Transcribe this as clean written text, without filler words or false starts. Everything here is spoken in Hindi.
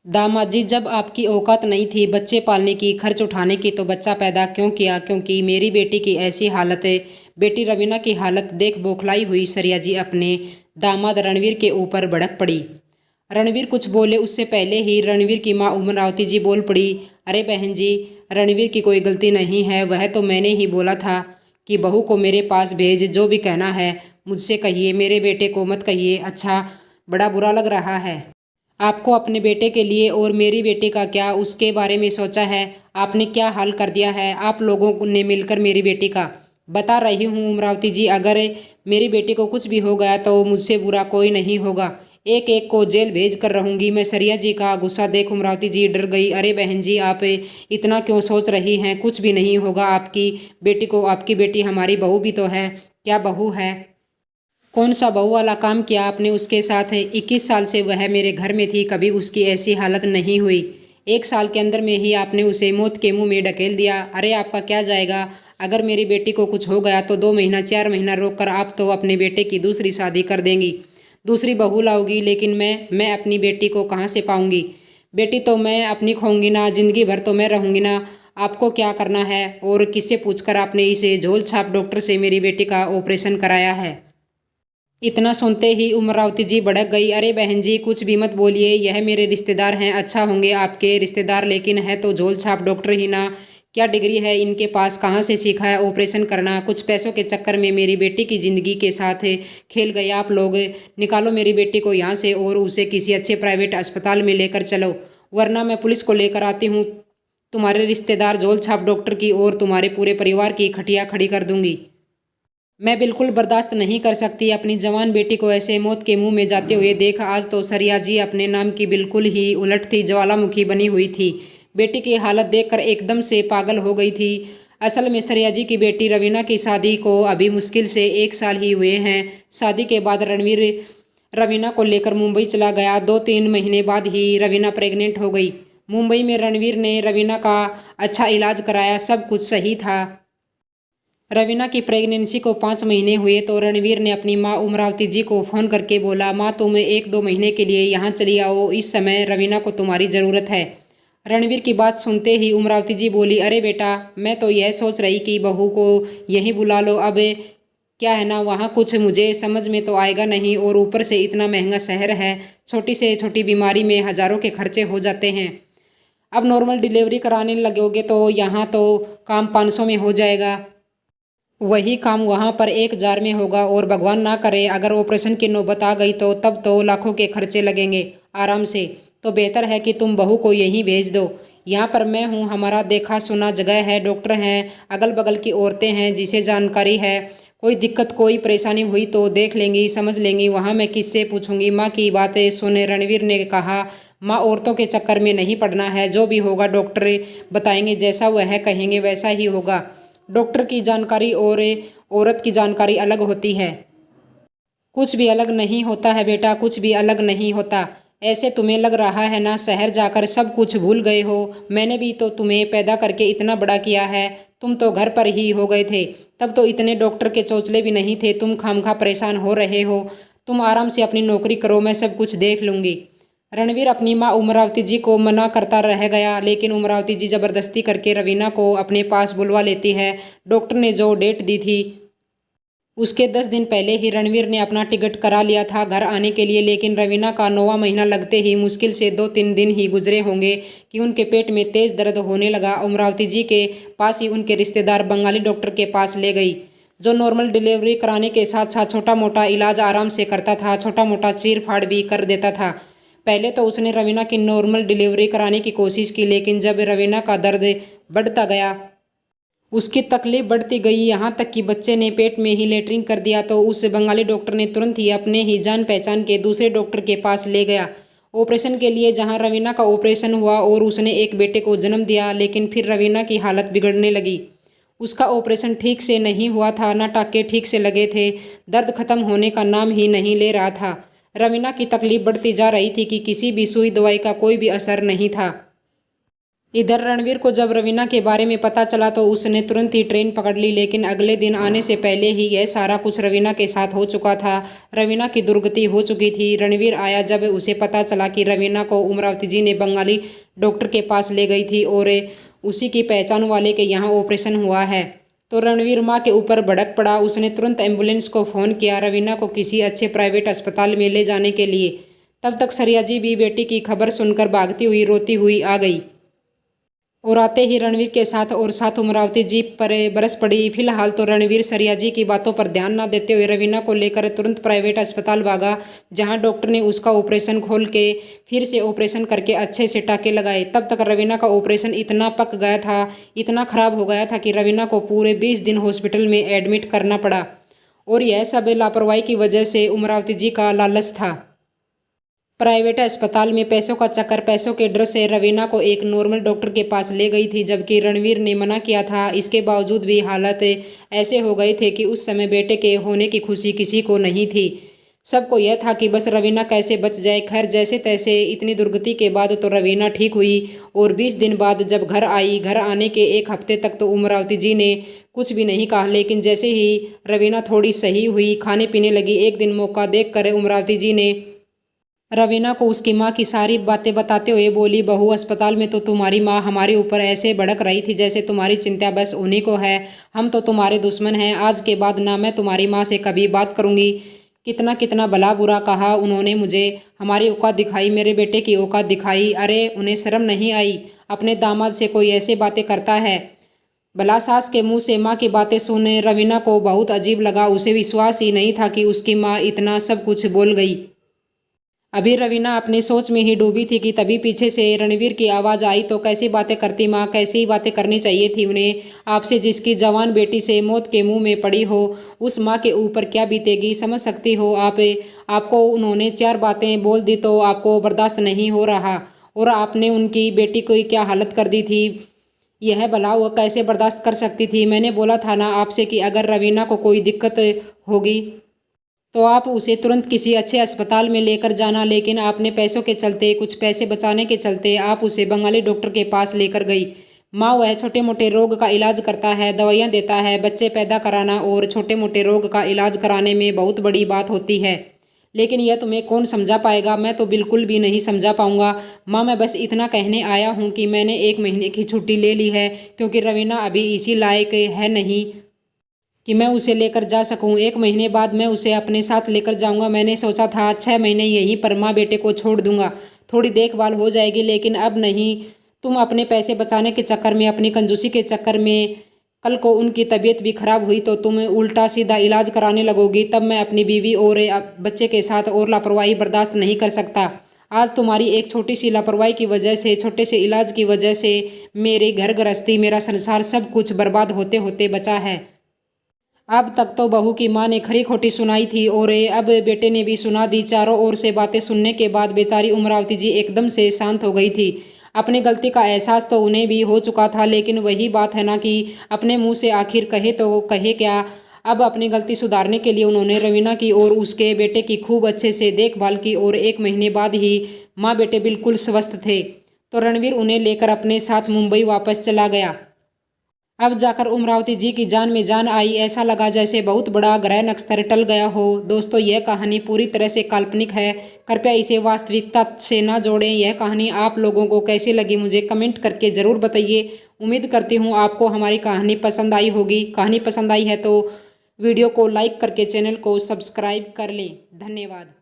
दामाद जी, जब आपकी औकात नहीं थी बच्चे पालने की, खर्च उठाने की, तो बच्चा पैदा क्यों किया? क्योंकि मेरी बेटी की ऐसी हालत है। बेटी रवीना की हालत देख बौखलाई हुई सरिया जी अपने दामाद रणवीर के ऊपर भड़क पड़ी। रणवीर कुछ बोले उससे पहले ही रणवीर की माँ उमरावती जी बोल पड़ी। अरे बहन जी, रणवीर की कोई गलती नहीं है, वह तो मैंने ही बोला था कि बहू को मेरे पास भेज, जो भी कहना है मुझसे कहिए, मेरे बेटे को मत कहिए। अच्छा, बड़ा बुरा लग रहा है आपको अपने बेटे के लिए, और मेरी बेटी का क्या उसके बारे में सोचा है? आपने क्या हाल कर दिया है आप लोगों ने मिलकर मेरी बेटी का। बता रही हूँ उमरावती जी, अगर मेरी बेटी को कुछ भी हो गया तो मुझसे बुरा कोई नहीं होगा। एक एक को जेल भेज कर रहूंगी मैं। सरिया जी का गुस्सा देख उमरावती जी डर गई। अरे बहन जी, आप इतना क्यों सोच रही हैं? कुछ भी नहीं होगा आपकी बेटी को। आपकी बेटी हमारी बहू भी तो है। क्या बहू है? कौन सा बहू वाला काम किया आपने उसके साथ? 21 साल से वह मेरे घर में थी, कभी उसकी ऐसी हालत नहीं हुई। 1 साल के अंदर में ही आपने उसे मौत के मुंह में ढकेल दिया। अरे आपका क्या जाएगा? अगर मेरी बेटी को कुछ हो गया तो 2 महीना 4 महीना रोक कर आप तो अपने बेटे की दूसरी शादी कर देंगी, दूसरी बहू लाओगी। लेकिन मैं अपनी बेटी को कहाँ से पाऊंगी? बेटी तो मैं अपनी खोऊंगी ना, जिंदगी भर तो मैं रहूंगी ना। आपको क्या करना है? और किससे पूछकर आपने इसे झोल छाप डॉक्टर से मेरी बेटी का ऑपरेशन कराया है? इतना सुनते ही उमरावती जी भड़क गई। अरे बहन जी, कुछ भी मत बोलिए, यह मेरे रिश्तेदार हैं। अच्छा होंगे आपके रिश्तेदार, लेकिन है तो झोल छाप डॉक्टर ही ना। क्या डिग्री है इनके पास? कहाँ से सीखा है ऑपरेशन करना? कुछ पैसों के चक्कर में मेरी बेटी की ज़िंदगी के साथ खेल गए आप लोग। निकालो मेरी बेटी को यहाँ से और उसे किसी अच्छे प्राइवेट अस्पताल में लेकर चलो, वरना मैं पुलिस को लेकर आती हूँ। तुम्हारे रिश्तेदार झोल छाप डॉक्टर की और तुम्हारे पूरे परिवार की खटिया खड़ी कर दूंगी। मैं बिल्कुल बर्दाश्त नहीं कर सकती अपनी जवान बेटी को ऐसे मौत के मुंह में जाते हुए देख। आज तो सरिया जी अपने नाम की बिल्कुल ही उलट थी, ज्वालामुखी बनी हुई थी। बेटी की हालत देखकर एकदम से पागल हो गई थी। असल में सरिया जी की बेटी रवीना की शादी को अभी मुश्किल से 1 साल ही हुए हैं। शादी के बाद रणवीर रवीना को लेकर मुंबई चला गया। 2-3 महीने बाद ही रवीना प्रेग्नेंट हो गई। मुंबई में रणवीर ने रवीना का अच्छा इलाज कराया, सब कुछ सही था। रवीना की प्रेगनेंसी को 5 महीने हुए तो रणवीर ने अपनी माँ उमरावती जी को फ़ोन करके बोला, माँ तुम 1-2 महीने के लिए यहाँ चली आओ, इस समय रवीना को तुम्हारी ज़रूरत है। रणवीर की बात सुनते ही उमरावती जी बोली, अरे बेटा, मैं तो यह सोच रही कि बहू को यहीं बुला लो। अब क्या है ना, वहाँ कुछ मुझे समझ में तो आएगा नहीं, और ऊपर से इतना महंगा शहर है, छोटी से छोटी बीमारी में हज़ारों के खर्चे हो जाते हैं। अब नॉर्मल डिलीवरी कराने लगोगे तो यहाँ तो काम 500 में हो जाएगा, वही काम वहाँ पर 1,000 में होगा। और भगवान ना करे अगर ऑपरेशन की नौबत आ गई तो तब तो लाखों के खर्चे लगेंगे आराम से। तो बेहतर है कि तुम बहू को यहीं भेज दो। यहाँ पर मैं हूँ, हमारा देखा सुना जगह है, डॉक्टर हैं, अगल बगल की औरतें हैं जिसे जानकारी है। कोई दिक्कत कोई परेशानी हुई तो देख लेंगी, समझ लेंगी, वहाँ मैं किससे पूछूंगी? माँ की बातें सुने रणवीर ने कहा, माँ औरतों के चक्कर में नहीं पड़ना है, जो भी होगा डॉक्टर बताएंगे, जैसा वह कहेंगे वैसा ही होगा। डॉक्टर की जानकारी और औरत की जानकारी अलग होती है। कुछ भी अलग नहीं होता है बेटा, कुछ भी अलग नहीं होता। ऐसे तुम्हें लग रहा है ना, शहर जाकर सब कुछ भूल गए हो। मैंने भी तो तुम्हें पैदा करके इतना बड़ा किया है, तुम तो घर पर ही हो गए थे। तब तो इतने डॉक्टर के चौचले भी नहीं थे, तुम खामखा परेशान हो रहे हो। तुम आराम से अपनी नौकरी करो, मैं सब कुछ देख लूँगी। रणवीर अपनी माँ उमरावती जी को मना करता रह गया, लेकिन उमरावती जी ज़बरदस्ती करके रवीना को अपने पास बुलवा लेती है। डॉक्टर ने जो डेट दी थी उसके 10 दिन पहले ही रणवीर ने अपना टिकट करा लिया था घर आने के लिए, लेकिन रवीना का 9वां महीना लगते ही मुश्किल से 2-3 दिन ही गुजरे होंगे कि उनके पेट में तेज दर्द होने लगा। उमरावती जी के पास ही उनके रिश्तेदार बंगाली डॉक्टर के पास ले गई, जो नॉर्मल डिलीवरी कराने के साथ साथ छोटा मोटा इलाज आराम से करता था, छोटा मोटा चीर फाड़ भी कर देता था। पहले तो उसने रवीना की नॉर्मल डिलीवरी कराने की कोशिश की, लेकिन जब रवीना का दर्द बढ़ता गया, उसकी तकलीफ बढ़ती गई, यहाँ तक कि बच्चे ने पेट में ही लेटरिन कर दिया, तो उस बंगाली डॉक्टर ने तुरंत ही अपने ही जान पहचान के दूसरे डॉक्टर के पास ले गया ऑपरेशन के लिए, जहाँ रवीना का ऑपरेशन हुआ और उसने एक बेटे को जन्म दिया। लेकिन फिर रवीना की हालत बिगड़ने लगी। उसका ऑपरेशन ठीक से नहीं हुआ था, ना टाके ठीक से लगे थे, दर्द खत्म होने का नाम ही नहीं ले रहा था। रवीना की तकलीफ बढ़ती जा रही थी कि किसी भी सुई दवाई का कोई भी असर नहीं था। इधर रणवीर को जब रवीना के बारे में पता चला तो उसने तुरंत ही ट्रेन पकड़ ली, लेकिन अगले दिन आने से पहले ही यह सारा कुछ रवीना के साथ हो चुका था। रवीना की दुर्गति हो चुकी थी। रणवीर आया जब उसे पता चला कि रवीना को उमरावती जी ने बंगाली डॉक्टर के पास ले गई थी और उसी की पहचान वाले के यहाँ ऑपरेशन हुआ है, तो रणवीर माँ के ऊपर भड़क पड़ा। उसने तुरंत एम्बुलेंस को फ़ोन किया रवीना को किसी अच्छे प्राइवेट अस्पताल में ले जाने के लिए। तब तक सरिया जी भी बेटी की खबर सुनकर भागती हुई रोती हुई आ गई और आते ही रणवीर के साथ और साथ उमरावती जी पर बरस पड़ी। फिलहाल तो रणवीर सरिया जी की बातों पर ध्यान न देते हुए रवीना को लेकर तुरंत प्राइवेट अस्पताल भागा, जहां डॉक्टर ने उसका ऑपरेशन खोल के फिर से ऑपरेशन करके अच्छे से टाके लगाए। तब तक रवीना का ऑपरेशन इतना पक गया था, इतना खराब हो गया था कि रवीना को पूरे 20 दिन हॉस्पिटल में एडमिट करना पड़ा, और यह सब लापरवाही की वजह से उमरावती जी का लालच था। प्राइवेट अस्पताल में पैसों का चक्कर, पैसों के डर से रवीना को एक नॉर्मल डॉक्टर के पास ले गई थी, जबकि रणवीर ने मना किया था। इसके बावजूद भी हालात ऐसे हो गए थे कि उस समय बेटे के होने की खुशी किसी को नहीं थी। सबको यह था कि बस रवीना कैसे बच जाए। खैर जैसे तैसे इतनी दुर्गति के बाद तो रवीना ठीक हुई और 20 दिन बाद जब घर आई, घर आने के एक हफ्ते तक तो उमरावती जी ने कुछ भी नहीं कहा, लेकिन जैसे ही रवीना थोड़ी सही हुई, खाने पीने लगी, एक दिन मौका देख कर उमरावती जी ने रवीना को उसकी माँ की सारी बातें बताते हुए बोली, बहू अस्पताल में तो तुम्हारी माँ हमारे ऊपर ऐसे भड़क रही थी जैसे तुम्हारी चिंता बस उन्हीं को है, हम तो तुम्हारे दुश्मन हैं। आज के बाद ना मैं तुम्हारी माँ से कभी बात करूँगी। कितना कितना भला बुरा कहा उन्होंने मुझे, हमारी औकात दिखाई, मेरे बेटे की औकात दिखाई। अरे उन्हें शर्म नहीं आई? अपने दामाद से कोई ऐसे बातें करता है? भला सास के मुँह से माँ की बातें सुने रवीना को बहुत अजीब लगा। उसे विश्वास ही नहीं था कि उसकी माँ इतना सब कुछ बोल गई। अभी रवीना अपनी सोच में ही डूबी थी कि तभी पीछे से रणवीर की आवाज़ आई, तो कैसी बातें करती माँ, कैसी बातें करनी चाहिए थी उन्हें आपसे, जिसकी जवान बेटी से मौत के मुंह में पड़ी हो। उस माँ के ऊपर क्या बीतेगी समझ सकती हो आप। आपको उन्होंने 4 बातें बोल दी तो आपको बर्दाश्त नहीं हो रहा, और आपने उनकी बेटी की क्या हालत कर दी थी, यह भला वो कैसे बर्दाश्त कर सकती थी। मैंने बोला था ना आपसे कि अगर रवीना को कोई दिक्कत होगी तो आप उसे तुरंत किसी अच्छे अस्पताल में लेकर जाना, लेकिन आपने पैसों के चलते, कुछ पैसे बचाने के चलते आप उसे बंगाली डॉक्टर के पास लेकर गई। माँ वह छोटे मोटे रोग का इलाज करता है, दवाइयाँ देता है। बच्चे पैदा कराना और छोटे मोटे रोग का इलाज कराने में बहुत बड़ी बात होती है, लेकिन यह तुम्हें कौन समझा पाएगा? मैं तो बिल्कुल भी नहीं समझा पाऊंगा। माँ मैं बस इतना कहने आया हूँ कि मैंने 1 महीने की छुट्टी ले ली है, क्योंकि रवीना अभी इसी लायक है नहीं कि मैं उसे लेकर जा सकूं। 1 महीने बाद मैं उसे अपने साथ लेकर जाऊंगा। मैंने सोचा था 6 महीने यहीं पर माँ बेटे को छोड़ दूंगा, थोड़ी देखभाल हो जाएगी, लेकिन अब नहीं। तुम अपने पैसे बचाने के चक्कर में, अपनी कंजूसी के चक्कर में, कल को उनकी तबीयत भी खराब हुई तो तुम उल्टा सीधा इलाज कराने लगोगी। तब मैं अपनी बीवी और बच्चे के साथ और लापरवाही बर्दाश्त नहीं कर सकता। आज तुम्हारी एक छोटी सी लापरवाही की वजह से, छोटे से इलाज की वजह से मेरे घर गृहस्थी, मेरा संसार सब कुछ बर्बाद होते होते बचा है। अब तक तो बहू की माँ ने खरी खोटी सुनाई थी और अब बेटे ने भी सुना दी। चारों ओर से बातें सुनने के बाद बेचारी उमरावती जी एकदम से शांत हो गई थी। अपनी गलती का एहसास तो उन्हें भी हो चुका था, लेकिन वही बात है ना कि अपने मुंह से आखिर कहे तो कहे क्या। अब अपनी गलती सुधारने के लिए उन्होंने रवीना की और उसके बेटे की खूब अच्छे से देखभाल की और 1 महीने बाद ही माँ बेटे बिल्कुल स्वस्थ थे, तो रणवीर उन्हें लेकर अपने साथ मुंबई वापस चला गया। अब जाकर उमरावती जी की जान में जान आई। ऐसा लगा जैसे बहुत बड़ा ग्रह नक्षत्र टल गया हो। दोस्तों यह कहानी पूरी तरह से काल्पनिक है, कृपया इसे वास्तविकता से ना जोड़ें। यह कहानी आप लोगों को कैसी लगी मुझे कमेंट करके ज़रूर बताइए। उम्मीद करती हूँ आपको हमारी कहानी पसंद आई होगी। कहानी पसंद आई है तो वीडियो को लाइक करके चैनल को सब्सक्राइब कर लें। धन्यवाद।